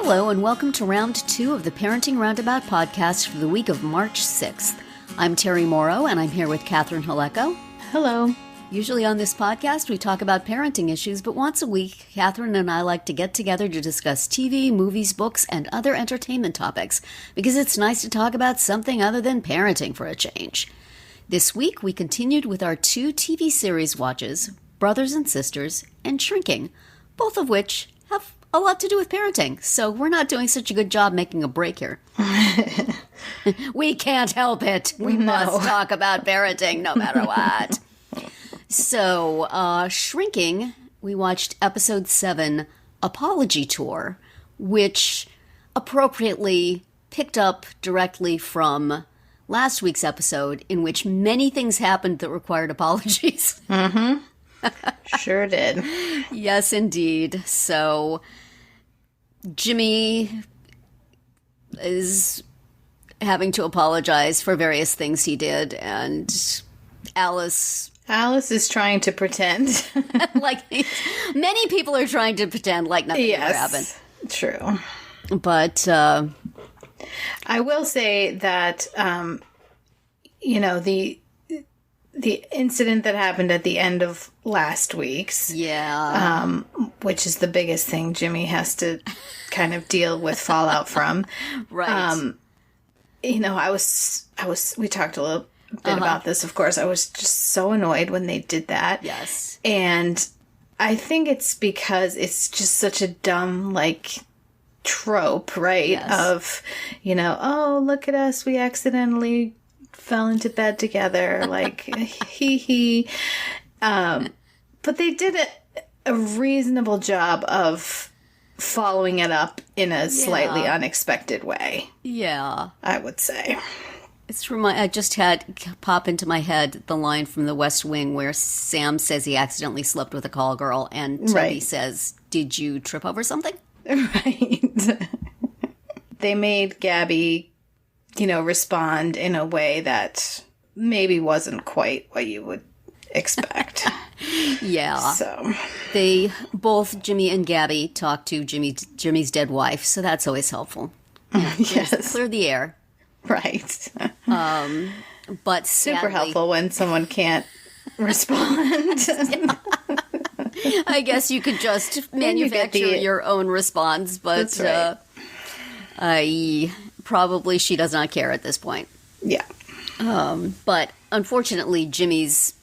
Hello and welcome to round 2 of the Parenting Roundabout podcast for the week of March 6th. I'm Terry Morrow and I'm here with Catherine Haleko. Hello. Usually on this podcast we talk about parenting issues, but once a week, Catherine and I like to get together to discuss TV, movies, books, and other entertainment topics because it's nice to talk about something other than parenting for a change. This week we continued with our 2 TV series watches, Brothers and Sisters and Shrinking, both of which have a lot to do with parenting, so we're not doing such a good job making a break here. We can't help it. We must talk about parenting no matter what. So, Shrinking, we watched episode 7, Apology Tour, which appropriately picked up directly from last week's episode, in which many things happened that required apologies. Mm-hmm. Sure did. Yes, indeed. So Jimmy is having to apologize for various things he did, and Alice is trying to pretend. like many people are trying to pretend like nothing ever happened. True. But I will say that the incident that happened at the end of last week's, which is the biggest thing Jimmy has to kind of deal with fallout from. Right. We talked a little bit about this, of course. I was just so annoyed when they did that. Yes. And I think it's because it's just such a dumb, trope, right? Yes. Of, oh, look at us, we accidentally fell into bed together, hee. But they did a reasonable job of following it up in a slightly unexpected way. Yeah. I would say. I just had pop into my head the line from The West Wing where Sam says he accidentally slept with a call girl, and Toby says, "Did you trip over something?" Right. They made Gabby, respond in a way that maybe wasn't quite what you would expect. Yeah. So they both, Jimmy and Gabby, talked to Jimmy's dead wife, so that's always helpful. Yes. Clear the air. Right. But super helpful when someone can't respond. I guess you could just manufacture your own response, but that's right. Probably she does not care at this point. Yeah. But unfortunately, Jimmy's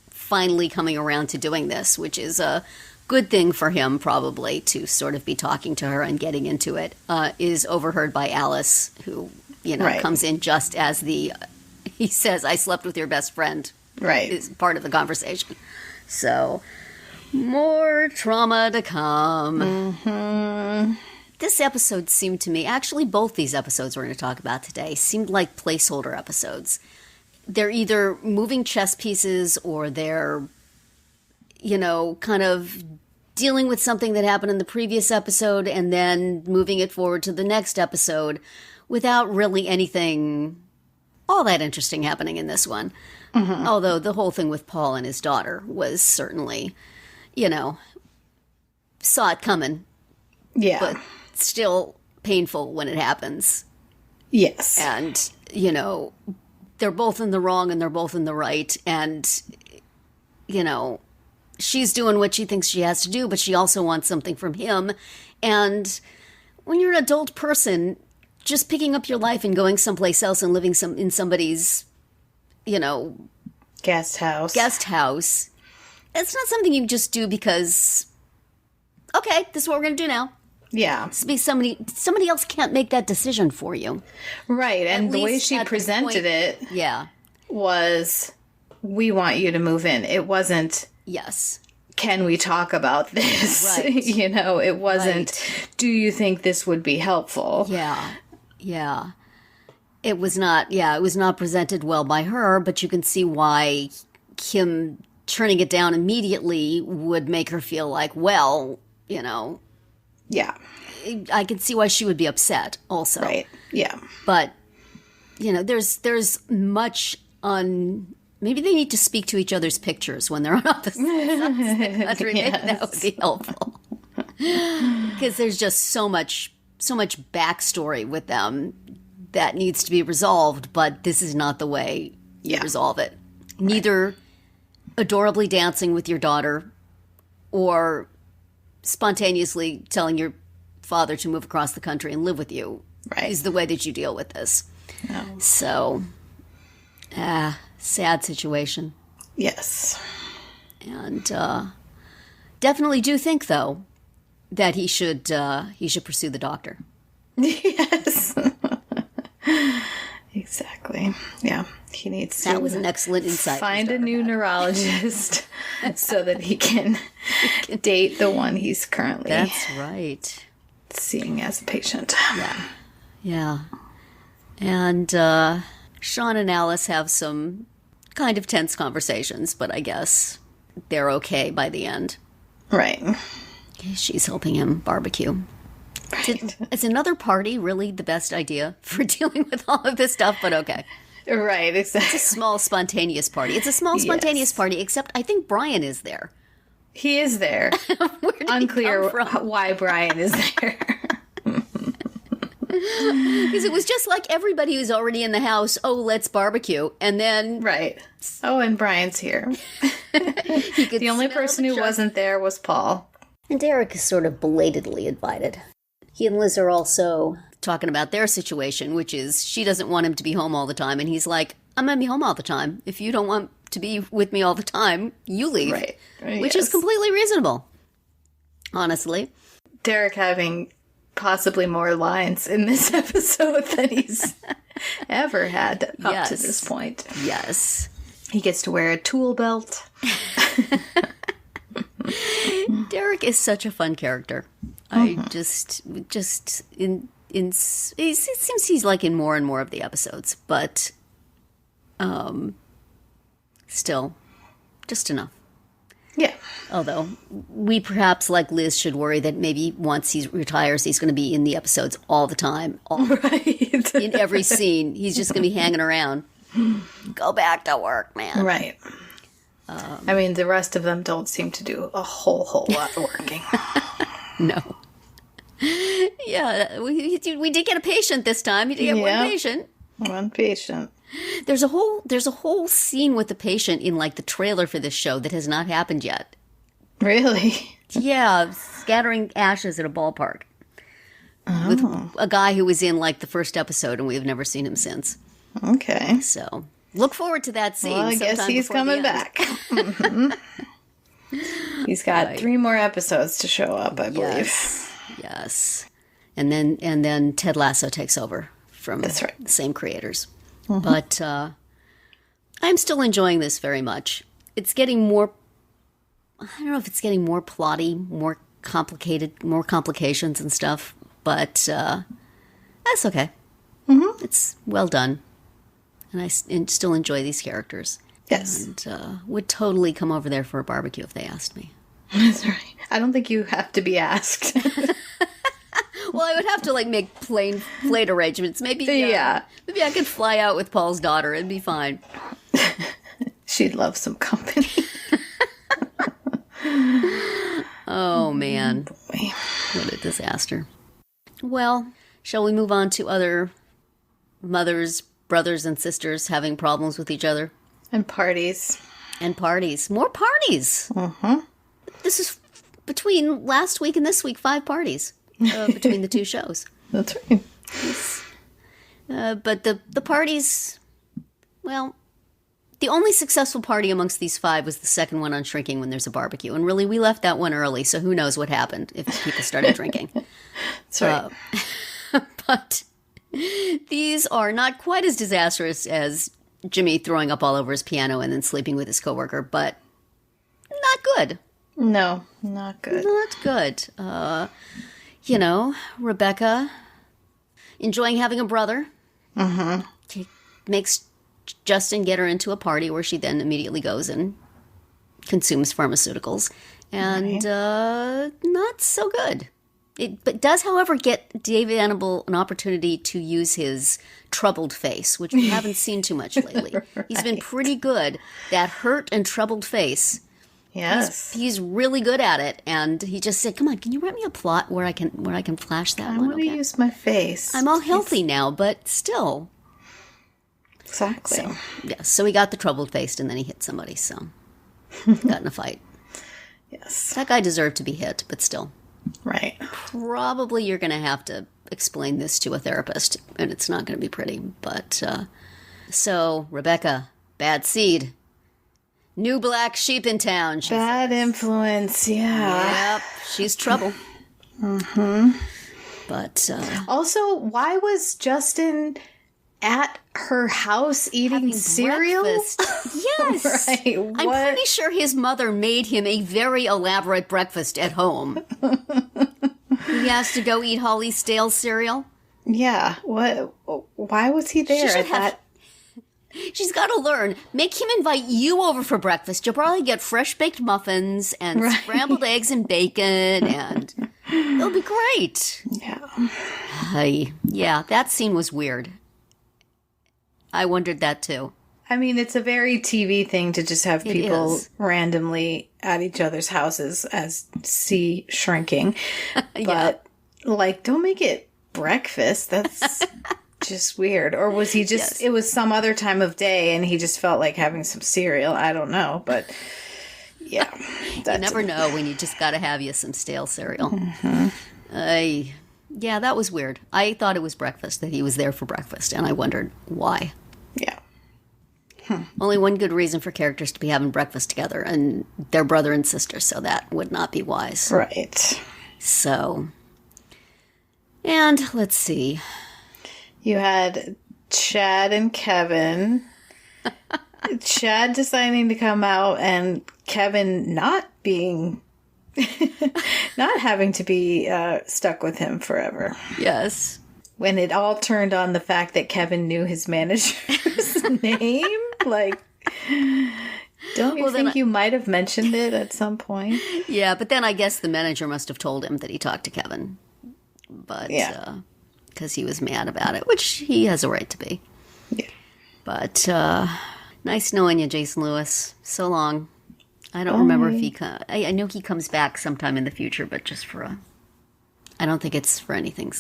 finally coming around to doing this, which is a good thing for him, probably, to sort of be talking to her and getting into it, is overheard by Alice, who, comes in just as he says, "I slept with your best friend." Right. Is part of the conversation. So, more trauma to come. Mm-hmm. This episode seemed to me, actually both these episodes we're going to talk about today, seemed like placeholder episodes. They're either moving chess pieces or they're, kind of dealing with something that happened in the previous episode and then moving it forward to the next episode without really anything all that interesting happening in this one. Mm-hmm. Although the whole thing with Paul and his daughter was certainly, saw it coming. Yeah. But still painful when it happens. Yes. And, they're both in the wrong and they're both in the right. And, she's doing what she thinks she has to do, but she also wants something from him. And when you're an adult person, just picking up your life and going someplace else and living in somebody's, guest house. It's not something you just do because, okay, this is what we're going to do now. Yeah. Somebody else can't make that decision for you. Right. And the way she presented it was, we want you to move in. It wasn't, yes, can we talk about this? Right. It wasn't, do you think this would be helpful? Yeah. Yeah. It was not presented well by her, but you can see why him turning it down immediately would make her feel like, well, yeah. I can see why she would be upset also. Right. Yeah. But, there's much maybe they need to speak to each other's pictures when they're on opposite sides of the country. Maybe that would be helpful. Because there's just so much so much backstory with them that needs to be resolved, but this is not the way you resolve it. Neither adorably dancing with your daughter or spontaneously telling your father to move across the country and live with you is the way that you deal with this. No. So, sad situation. Yes. And definitely do think, though, that he should pursue the doctor. Yes. Exactly. Yeah. He needs to. That was an excellent insight. Find a new neurologist so that he can date the one he's currently. That's right. Seeing as a patient. Yeah. Yeah. And Sean and Alice have some kind of tense conversations, but I guess they're okay by the end. Right. She's helping him barbecue. Right. Is another party really the best idea for dealing with all of this stuff? But okay. Right, exactly. It's a small, spontaneous party. It's a small, spontaneous party, except I think Brian is there. He is there. Where did Unclear he come from? why Brian is there. Because it was just like everybody who's already in the house, oh, let's barbecue. And then... Right. Oh, and Brian's here. The only person who wasn't there was Paul. And Derek is sort of belatedly invited. He and Liz are also talking about their situation, which is she doesn't want him to be home all the time. And he's like, I'm going to be home all the time. If you don't want to be with me all the time, you leave. Right. Which is completely reasonable, honestly. Derek having possibly more lines in this episode than he's ever had up to this point. Yes. He gets to wear a tool belt. Derek is such a fun character. I just it seems he's like in more and more of the episodes, but still, just enough. Yeah. Although we perhaps, like Liz, should worry that maybe once he retires, he's going to be in the episodes all the time. Right. In every scene, he's just going to be hanging around. Go back to work, man. Right. I mean, the rest of them don't seem to do a whole lot of working. No. Yeah, we did get a patient this time. You did get one patient. One patient. There's a whole scene with the patient in like the trailer for this show that has not happened yet. Really? Yeah, scattering ashes at a ballpark. With a guy who was in like the first episode and we've never seen him since. Okay. So look forward to that scene. Well, I guess he's coming back. Mm-hmm. He's got 3 more episodes to show up, I believe. Yes. And then Ted Lasso takes over from the same creators. Mm-hmm. But I'm still enjoying this very much. It's getting more, I don't know if it's getting more plotty, more complicated, more complications and stuff, but that's okay. Mm-hmm. It's well done. And I still enjoy these characters. Yes. And would totally come over there for a barbecue if they asked me. That's right. I don't think you have to be asked. Well, I would have to like make plain flight arrangements. Maybe maybe I could fly out with Paul's daughter and be fine. She'd love some company. Oh man, boy. What a disaster. Well, shall we move on to other mothers, brothers, and sisters having problems with each other? And parties. And parties. More parties. Mm-hmm. This is between last week and this week, 5 parties between the 2 shows. That's right. But the parties, well, the only successful party amongst these 5 was the second one on Shrinking when there's a barbecue. And really, we left that one early, so who knows what happened if people started drinking. That's right. But these are not quite as disastrous as Jimmy throwing up all over his piano and then sleeping with his coworker, but not good. No, not good. Not good. Rebecca enjoying having a brother. Mm-hmm. Makes Justin get her into a party where she then immediately goes and consumes pharmaceuticals. And not so good. But does, however, get David Annable an opportunity to use his troubled face, which we haven't seen too much lately. Right. He's been pretty good. That hurt and troubled face Yes. He's really good at it, and he just said, "Come on, can you write me a plot where I can flash that I one?" want to use my face. I'm all healthy now, but still. Exactly. So he got the troubled faced, and then he hit somebody. So got in a fight. Yes. That guy deserved to be hit, but still. Right. Probably you're going to have to explain this to a therapist, and it's not going to be pretty. But so Rebecca, bad seed. New black sheep in town. Bad influence, yeah. Yep, she's trouble. Mm-hmm. But also, why was Justin at her house eating cereal? Breakfast. Yes. Right. I'm pretty sure his mother made him a very elaborate breakfast at home. He has to go eat Holly's stale cereal. Yeah. What? Why was he there at that? She's got to learn. Make him invite you over for breakfast. You'll probably get fresh baked muffins and scrambled eggs and bacon, and it'll be great. Yeah. Yeah, that scene was weird. I wondered that too. I mean, it's a very TV thing to just have people randomly at each other's houses as see shrinking. But, don't make it breakfast. That's just weird. Or was he just, it was some other time of day and he just felt like having some cereal. I don't know. But, yeah. You never know when you just got to have you some stale cereal. Mm-hmm. Yeah, that was weird. I thought it was breakfast, that he was there for breakfast. And I wondered why. Yeah. Only one good reason for characters to be having breakfast together, and they're brother and sister, so that would not be wise. Right. So, and let's see. You had Chad and Kevin. Chad deciding to come out and Kevin not being, not having to be stuck with him forever. Yes. When it all turned on the fact that Kevin knew his manager's name. Like, don't you think you might have mentioned it at some point? Yeah, but then I guess the manager must have told him that he talked to Kevin. But, because he was mad about it, which he has a right to be. Yeah. But, nice knowing you, Jason Lewis. So long. I don't remember if he I know he comes back sometime in the future, but just for I don't think it's for anything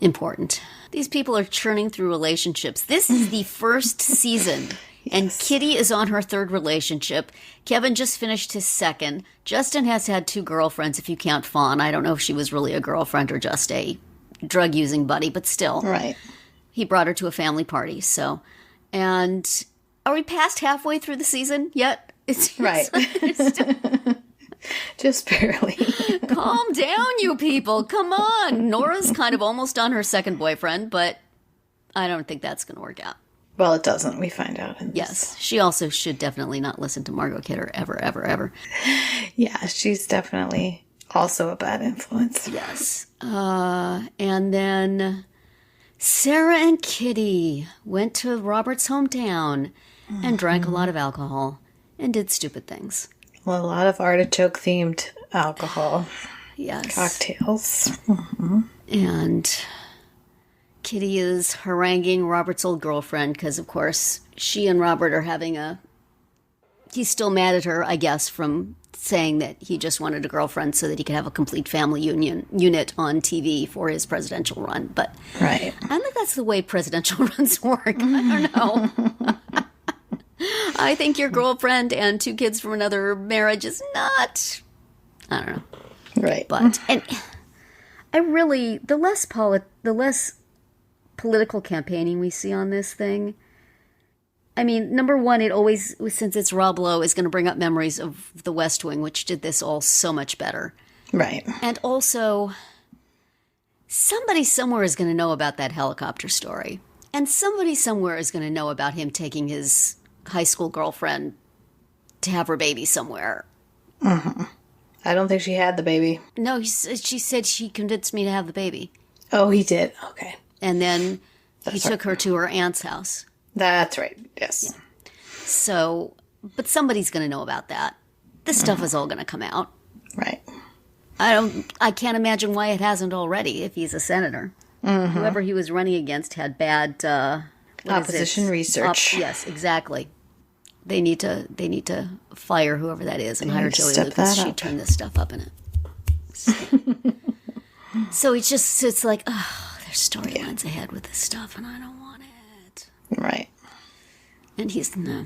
important. These people are churning through relationships. This is the first season, and Kitty is on her third relationship. Kevin just finished his second. Justin has had 2 girlfriends, if you count Fawn. I don't know if she was really a girlfriend or just a drug-using buddy, but still. Right. He brought her to a family party, so. And are we past halfway through the season yet? It's right. Just barely. Calm down, you people. Come on. Nora's kind of almost on her second boyfriend, but I don't think that's going to work out. Well, it doesn't. We find out. Yes. She also should definitely not listen to Margot Kidder ever, ever, ever. Yeah, she's definitely also a bad influence. Yes. And then Sarah and Kitty went to Robert's hometown and drank a lot of alcohol and did stupid things. Well, a lot of artichoke-themed alcohol. Yes. Cocktails. Mm-hmm. And Kitty is haranguing Robert's old girlfriend because, of course, she and Robert are having he's still mad at her, I guess, from saying that he just wanted a girlfriend so that he could have a complete family unit on TV for his presidential run. But right. I don't think that's the way presidential runs work. I don't know. I think your girlfriend and 2 kids from another marriage is not, I don't know. Right. But, and I really, the less political campaigning we see on this thing, I mean, number one, it always, since it's Rob Lowe, is going to bring up memories of The West Wing, which did this all so much better. Right. And also, somebody somewhere is going to know about that helicopter story. And somebody somewhere is going to know about him taking his high school girlfriend to have her baby somewhere. Mm-hmm. I don't think she had the baby. No, she said she convinced me to have the baby. Oh, he did? Okay. And then he took her to her aunt's house. That's right. Yes. Yeah. So, but somebody's going to know about that. This stuff is all going to come out. Right. I can't imagine why it hasn't already if he's a senator. Mm-hmm. Whoever he was running against had bad... opposition research. Yes, exactly. They need to fire whoever that is and hire Joey Lucas. She turned this stuff up in it. So it's like, oh, there's storylines ahead with this stuff, and I don't want it. Right. And he's no.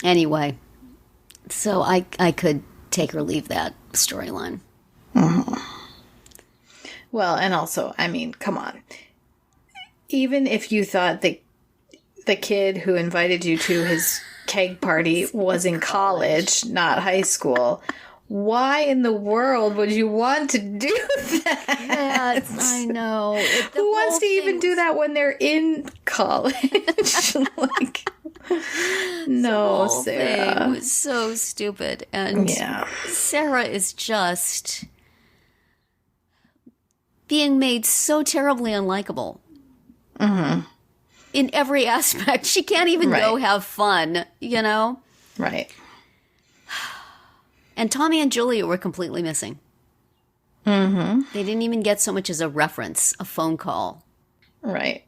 Anyway, so I could take or leave that storyline. Mm-hmm. Well, and also, I mean, come on. Even if you thought the kid who invited you to his keg party was in college, not high school, why in the world would you want to do that? I know. Who wants to even do that when they're in college? Like, no, Sarah. It was so stupid. And Sarah is just being made so terribly unlikable. Mm-hmm. In every aspect. She can't even go have fun, you know? Right. And Tommy and Julia were completely missing. Mm-hmm. They didn't even get so much as a reference, a phone call. Right.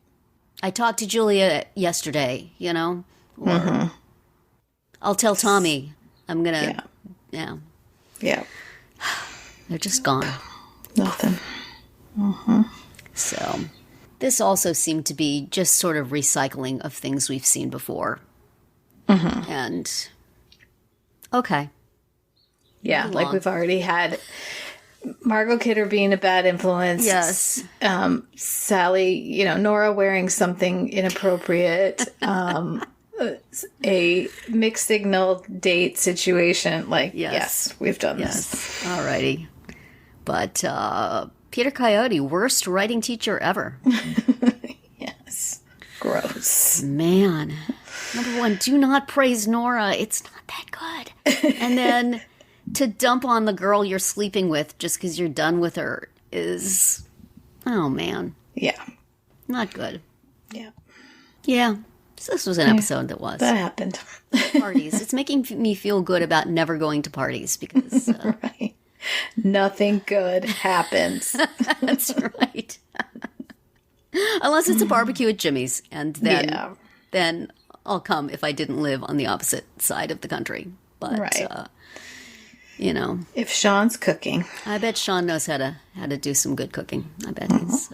I talked to Julia yesterday, you know? Or I'll tell Tommy I'm going to... Yeah. They're just gone. Nothing. Mm-hmm. So... This also seemed to be just sort of recycling of things we've seen before. Mm-hmm. And, okay. Yeah, like we've already had Margot Kidder being a bad influence. Yes. Sally, Nora wearing something inappropriate. A mixed signal date situation. Like, yes we've done this. All righty. But, Peter Coyote, worst writing teacher ever. Yes. Gross. Man. Number one, do not praise Nora. It's not that good. And then to dump on the girl you're sleeping with just because you're done with her is, oh man. Yeah. Not good. Yeah. Yeah. So this was an episode that was. That happened. Parties. It's making me feel good about never going to parties because... right. Nothing good happens. That's right. Unless it's a barbecue at Jimmy's, and then I'll come if I didn't live on the opposite side of the country. But if Sean's cooking, I bet Sean knows how to do some good cooking. I bet he's.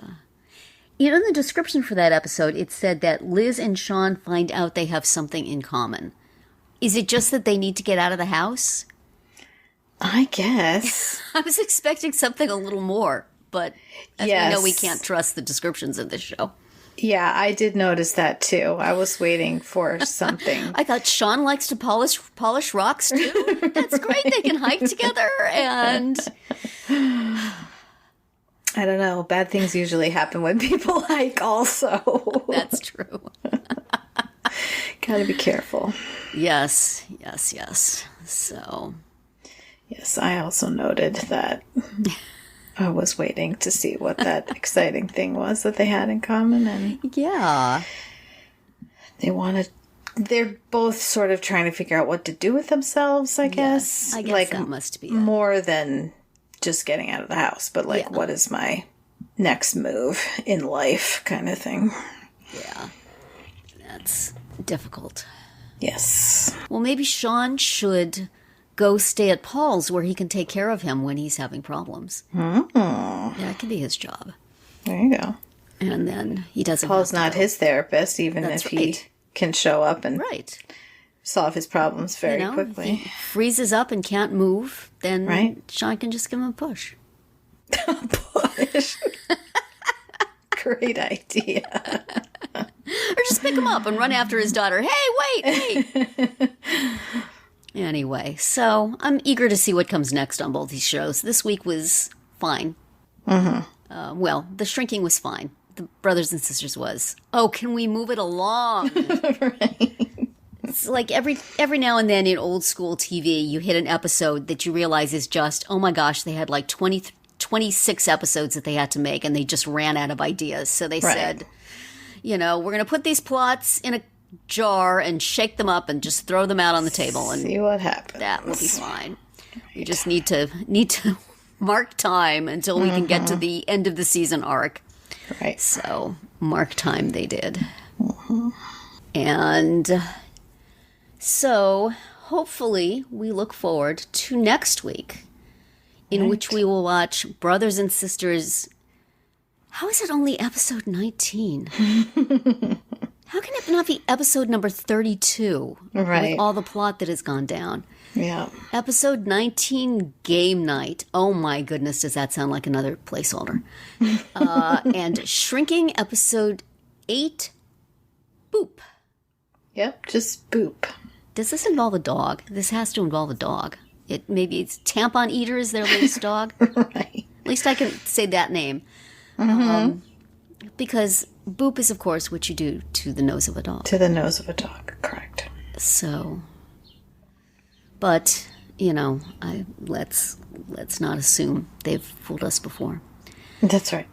In the description for that episode, it said that Liz and Sean find out they have something in common. Is it just that they need to get out of the house? I guess. I was expecting something a little more, but as we know, we can't trust the descriptions of this show. Yeah, I did notice that too. I was waiting for something. I thought Sean likes to polish rocks too. That's great. They can hike together and... I don't know. Bad things usually happen when people hike also. That's true. Gotta be careful. Yes. So... Yes, I also noted that I was waiting to see what that exciting thing was that they had in common. And they're both sort of trying to figure out what to do with themselves, I guess. Yes, I guess that must be it. More than just getting out of the house, but what is my next move in life kind of thing. Yeah, that's difficult. Yes. Well, maybe Sean should... go stay at Paul's where he can take care of him when he's having problems. Yeah, it could be his job. There you go. And then he doesn't. Paul's not his therapist, even if he can show up and solve his problems very quickly. If he freezes up and can't move, then Sean can just give him a push. Push. Great idea. Or just pick him up and run after his daughter. Hey, wait. Anyway, so I'm eager to see what comes next on both these shows. This week was fine. Mm-hmm. Well, The Shrinking was fine. The Brothers and Sisters was. Oh, can we move it along? It's like every now and then in old school TV, you hit an episode that you realize is just, oh my gosh, they had like 26 episodes that they had to make, and they just ran out of ideas. So they said, we're going to put these plots in a jar and shake them up and just throw them out on the table and see what happens. That will be fine. We just need to mark time until we can get to the end of the season arc. Right. So mark time they did. And So, hopefully, we look forward to next week, in which we will watch Brothers and Sisters. How is it only episode 19? How can it not be episode number 32? Right. With all the plot that has gone down. Yeah. Episode 19, Game Night. Oh my goodness, does that sound like another placeholder? And Shrinking, episode 8, Boop. Yep, just Boop. Does this involve a dog? This has to involve a dog. Maybe it's Tampon Eater is their latest dog. Right. At least I can say that name. Because Boop is, of course, what you do to the nose of a dog. To the nose of a dog, correct. So, but, let's not assume they've fooled us before. That's right.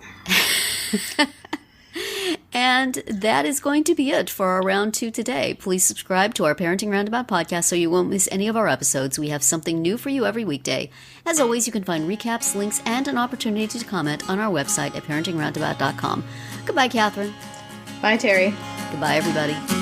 And that is going to be it for our round 2 today. Please subscribe to our Parenting Roundabout podcast so you won't miss any of our episodes. We have something new for you every weekday. As always, you can find recaps, links, and an opportunity to comment on our website at parentingroundabout.com. Goodbye, Catherine. Bye, Terry. Goodbye, everybody.